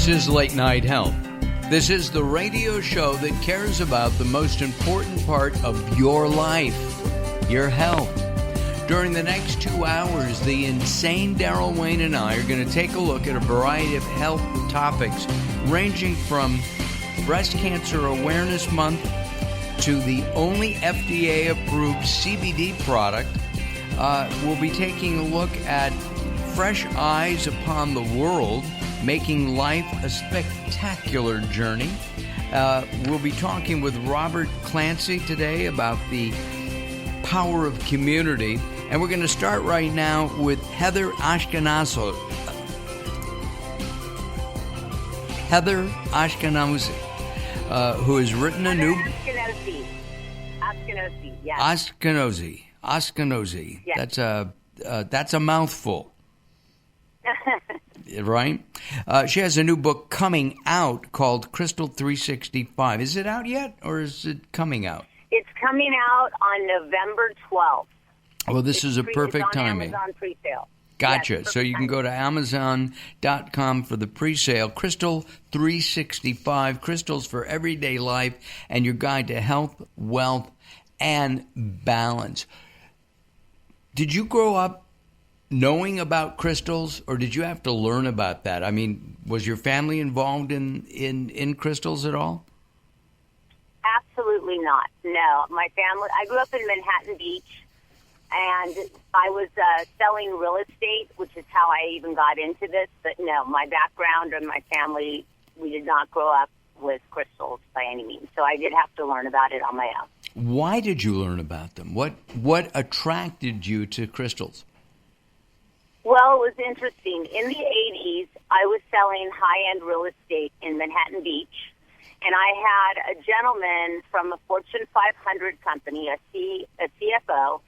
This is Late Night Health. This is the radio show that cares about the most important part of your life, your health. During the next 2 hours, the insane Daryl Wayne and I are going to take a look at a variety of health topics, ranging from Breast Cancer Awareness Month to the only FDA-approved CBD product. We'll be taking a look at fresh eyes upon the world, making life a spectacular journey. We'll be talking with Robert Clancy today about the power of community. And we're going to start right now with Heather Askinosie. Heather Askinosie, who has written a new... Askinosie, yes. Askinosie. Yes. That's a mouthful. Right? She has a new book coming out called Crystal365. Is it out yet, or is it coming out? It's coming out on November 12th. Well, this is a perfect timing. It's on Amazon pre-sale. Gotcha. Yes, so you can go to Amazon.com for the pre-sale. Crystal365, crystals for everyday life, and your guide to health, wealth, and balance. Did you grow up knowing about crystals, or did you have to learn about that? I mean, was your family involved in crystals at all? Absolutely not. No. My family, I grew up in Manhattan Beach, and I was selling real estate, which is how I even got into this. But no, my background and my family, we did not grow up with crystals by any means. So I did have to learn about it on my own. Why did you learn about them? What attracted you to crystals? Well, it was interesting. In the 80s, I was selling high-end real estate in Manhattan Beach, and I had a gentleman from a Fortune 500 company, a CFO.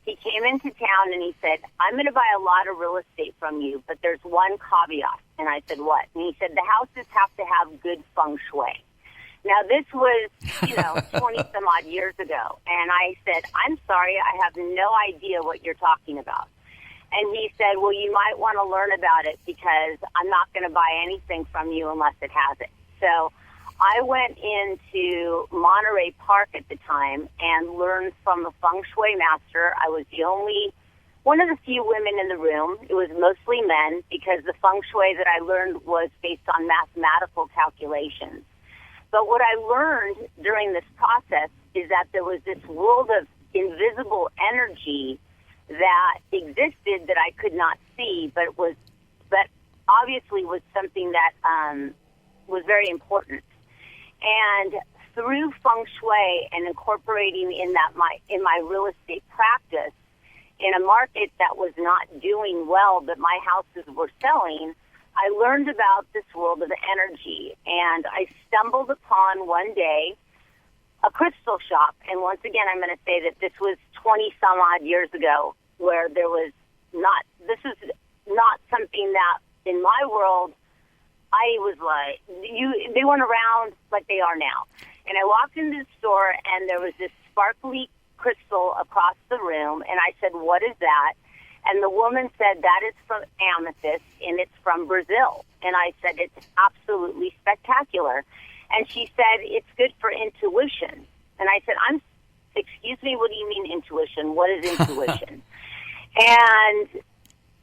He came into town and he said, I'm going to buy a lot of real estate from you, but there's one caveat. And I said, what? And he said, the houses have to have good feng shui. Now, this was, 20-some-odd years ago. And I said, I'm sorry, I have no idea what you're talking about. And he said, well, you might want to learn about it because I'm not going to buy anything from you unless it has it. So I went into Monterey Park at the time and learned from a feng shui master. I was one of the few women in the room. It was mostly men because the feng shui that I learned was based on mathematical calculations. But what I learned during this process is that there was this world of invisible energy that existed that I could not see, but obviously was something that was very important. And through feng shui and incorporating in my real estate practice, in a market that was not doing well, but my houses were selling, I learned about this world of energy. And I stumbled upon one day a crystal shop. And once again, I'm going to say that this was 20-some-odd years ago, where this is not something that, in my world, I was like, they weren't around like they are now. And I walked into the store, and there was this sparkly crystal across the room, and I said, what is that? And the woman said, that is from amethyst, and it's from Brazil. And I said, it's absolutely spectacular. And she said, it's good for intuition. And I said, excuse me, what do you mean intuition? What is intuition? And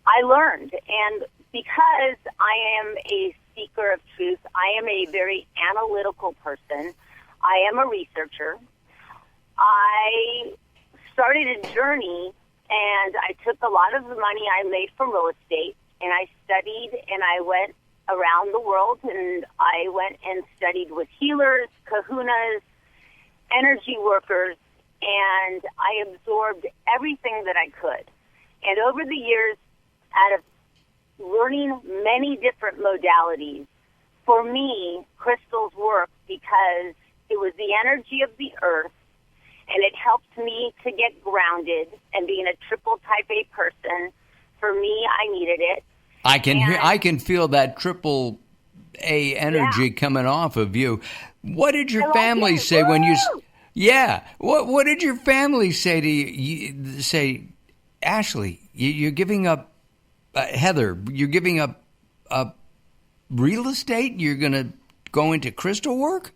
I learned. And because I am a seeker of truth, I am a very analytical person. I am a researcher. I started a journey, and I took a lot of the money I made from real estate, and I studied, and I went around the world, and I went and studied with healers, kahunas, energy workers, and I absorbed everything that I could. And over the years, out of learning many different modalities, for me, crystals work because it was the energy of the earth, and it helped me to get grounded. And being a triple type A person, for me, I needed it. I can feel that triple A energy coming off of you. What did your family say when you? Yeah. What did your family say to you? Say, Ashley, you're giving up. Heather, you're giving up real estate? You're going to go into crystal work?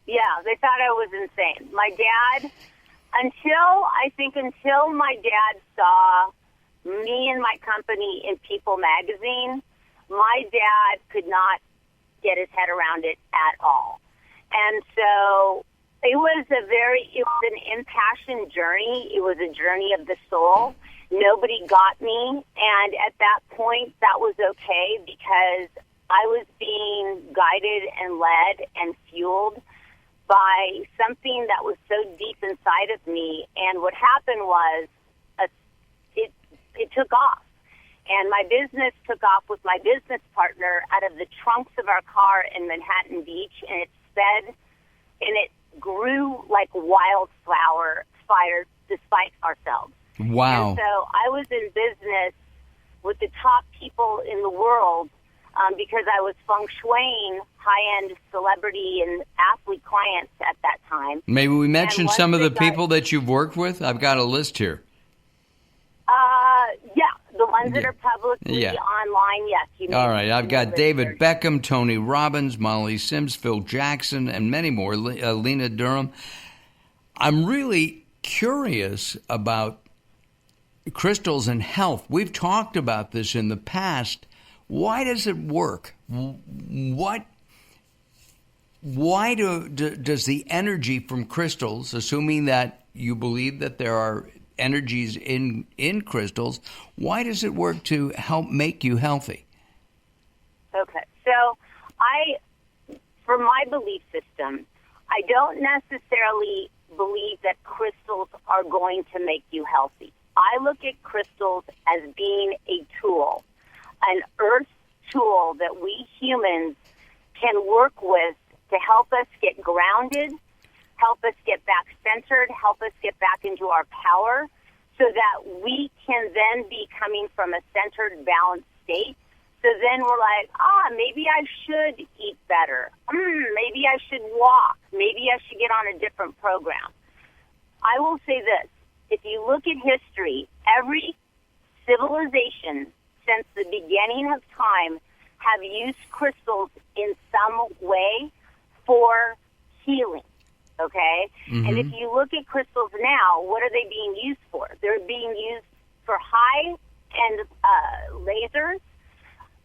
Yeah, they thought I was insane. My dad, until my dad saw me and my company in People magazine, my dad could not get his head around it at all. And so it was an impassioned journey. It was a journey of the soul. Nobody got me. And at that point, that was okay because I was being guided and led and fueled by something that was so deep inside of me. And what happened was it took off. And my business took off with my business partner out of the trunks of our car in Manhattan Beach, and it sped and it grew like wildfire despite ourselves. Wow. And so I was in business with the top people in the world because I was feng shuiing high-end celebrity and athlete clients at that time. Maybe we mention some of the people that you've worked with? I've got a list here. Yeah, the ones that are publicly online, yes. All right, I've got David Beckham, Tony Robbins, Molly Sims, Phil Jackson, and many more, Lena Durham. I'm really curious about crystals and health. We've talked about this in the past. Why does it work? Why does the energy from crystals, assuming that you believe that there are energies in crystals, why does it work to help make you healthy? Okay, so for my belief system, I don't necessarily believe that crystals are going to make you healthy. I look at crystals as being a tool, an earth tool that we humans can work with to help us get grounded, help us get back centered, help us get back into our power so that we can then be coming from a centered, balanced state. So then we're like, maybe I should eat better. Maybe I should walk. Maybe I should get on a different program. I will say this. If you look at history, every civilization since the beginning of time have used crystals in some way for healing, okay? Mm-hmm. And if you look at crystals now, what are they being used for? They're being used for high-end lasers.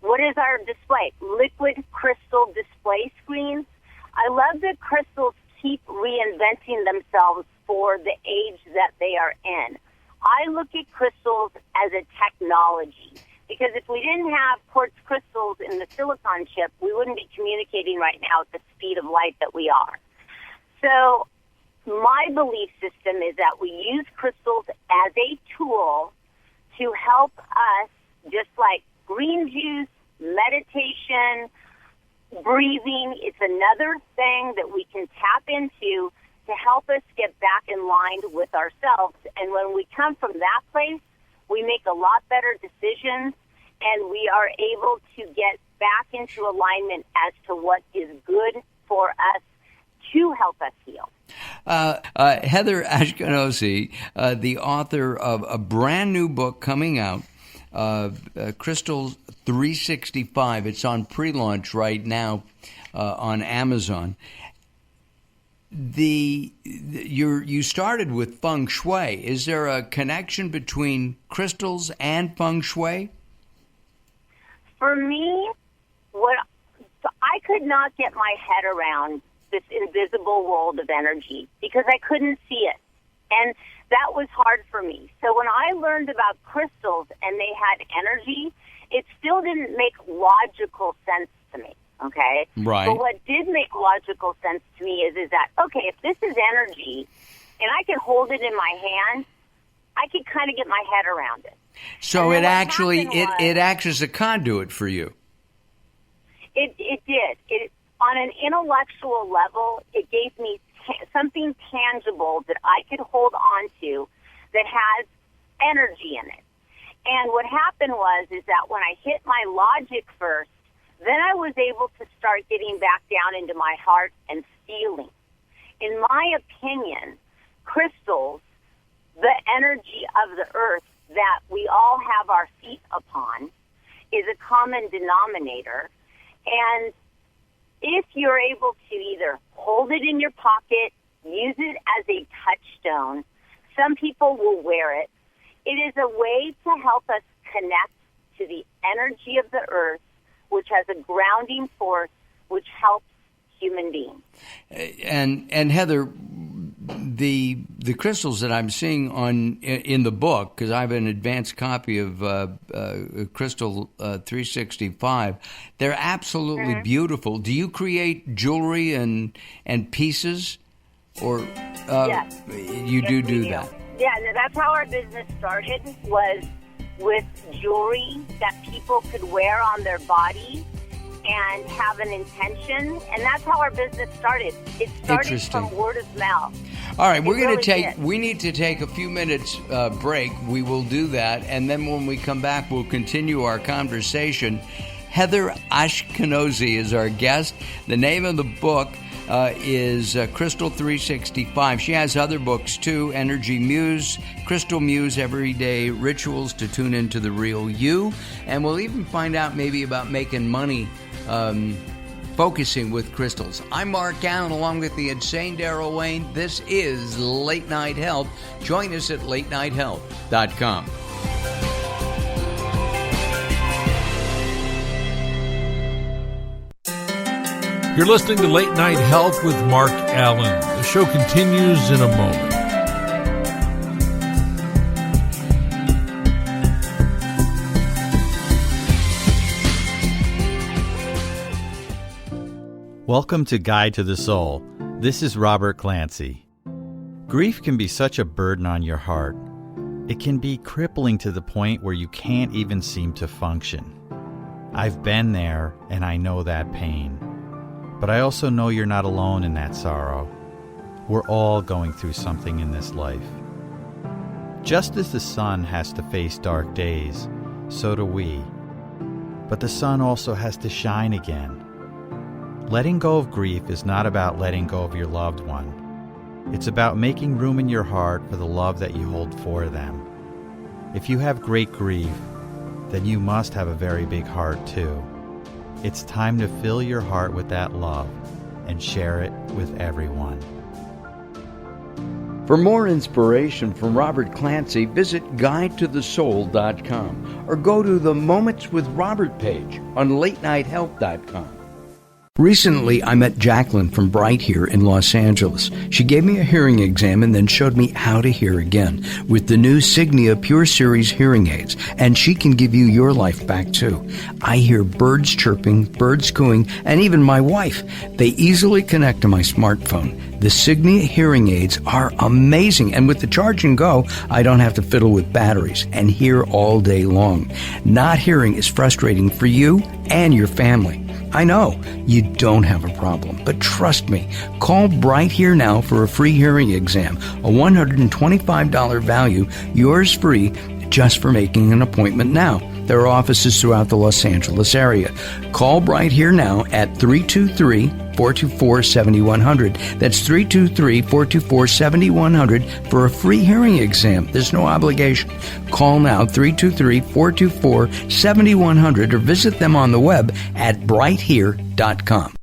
What is our display? Liquid crystal display screens. I love that crystals keep reinventing themselves for the age that they are in. I look at crystals as a technology because if we didn't have quartz crystals in the silicon chip, we wouldn't be communicating right now at the speed of light that we are. So my belief system is that we use crystals as a tool to help us, just like green juice, meditation, breathing. It's another thing that we can tap into to help us get back in line with ourselves. And when we come from that place, we make a lot better decisions, and we are able to get back into alignment as to what is good for us to help us heal. Heather Askinosie, the author of a brand new book coming out, Crystal365. It's on pre-launch right now on Amazon. You started with feng shui. Is there a connection between crystals and feng shui? For me, I could not get my head around this invisible world of energy because I couldn't see it. And that was hard for me. So when I learned about crystals and they had energy, it still didn't make logical sense to me, okay? Right. But what did make logical sense to me is that, okay, if this is energy and I can hold it in my hand, I could kind of get my head around it. So it actually, it acts as a conduit for you. It did. On an intellectual level, it gave me something tangible that I could hold on to that has energy in it. And what happened is that when I hit my logic first, then I was able to start getting back down into my heart and feeling. In my opinion, crystals, the energy of the earth that we all have our feet upon, is a common denominator. And if you're able to either hold it in your pocket, use it as a touchstone, some people will wear it. It is a way to help us connect to the energy of the earth, which has a grounding force which helps human beings. And Heather, the crystals that I'm seeing in the book, because I have an advanced copy of Crystal 365, they're absolutely beautiful. Do you create jewelry and pieces, or yes. you do that? Yeah, that's how our business started, was with jewelry that people could wear on their body and have an intention, and that's how our business started. It started from word of mouth. All right, we need to take a few minutes break. We will do that, and then when we come back, we'll continue our conversation. Heather Askinosie is our guest. The name of the book is Crystal 365. She has other books too: Energy Muse, Crystal Muse, Everyday Rituals to Tune Into the Real You. And we'll even find out maybe about making money focusing with crystals. I'm Mark Alyn, along with the insane Daryl Wayne. This is Late Night Health. Join us at latenighthealth.com. You're listening to Late Night Health with Mark Alyn. The show continues in a moment. Welcome to Guide to the Soul. This is Robert Clancy. Grief can be such a burden on your heart. It can be crippling to the point where you can't even seem to function. I've been there, and I know that pain. But I also know you're not alone in that sorrow. We're all going through something in this life. Just as the sun has to face dark days, so do we. But the sun also has to shine again. Letting go of grief is not about letting go of your loved one. It's about making room in your heart for the love that you hold for them. If you have great grief, then you must have a very big heart too. It's time to fill your heart with that love and share it with everyone. For more inspiration from Robert Clancy, visit guidetothesoul.com or go to the Moments with Robert page on latenighthealth.com. Recently, I met Jacqueline from Brite here in Los Angeles. She gave me a hearing exam and then showed me how to hear again with the new Signia Pure Series hearing aids, and she can give you your life back too. I hear birds chirping, birds cooing, and even my wife. They easily connect to my smartphone. The Signia hearing aids are amazing, and with the charge and go, I don't have to fiddle with batteries and hear all day long. Not hearing is frustrating for you and your family. I know you don't have a problem, but trust me, call Brite Here now for a free hearing exam, a $125 value, yours free, just for making an appointment now. There are offices throughout the Los Angeles area. Call Brite Here now at 323-424-7100. That's 323-424-7100 for a free hearing exam. There's no obligation. Call now, 323-424-7100, or visit them on the web at britehere.com.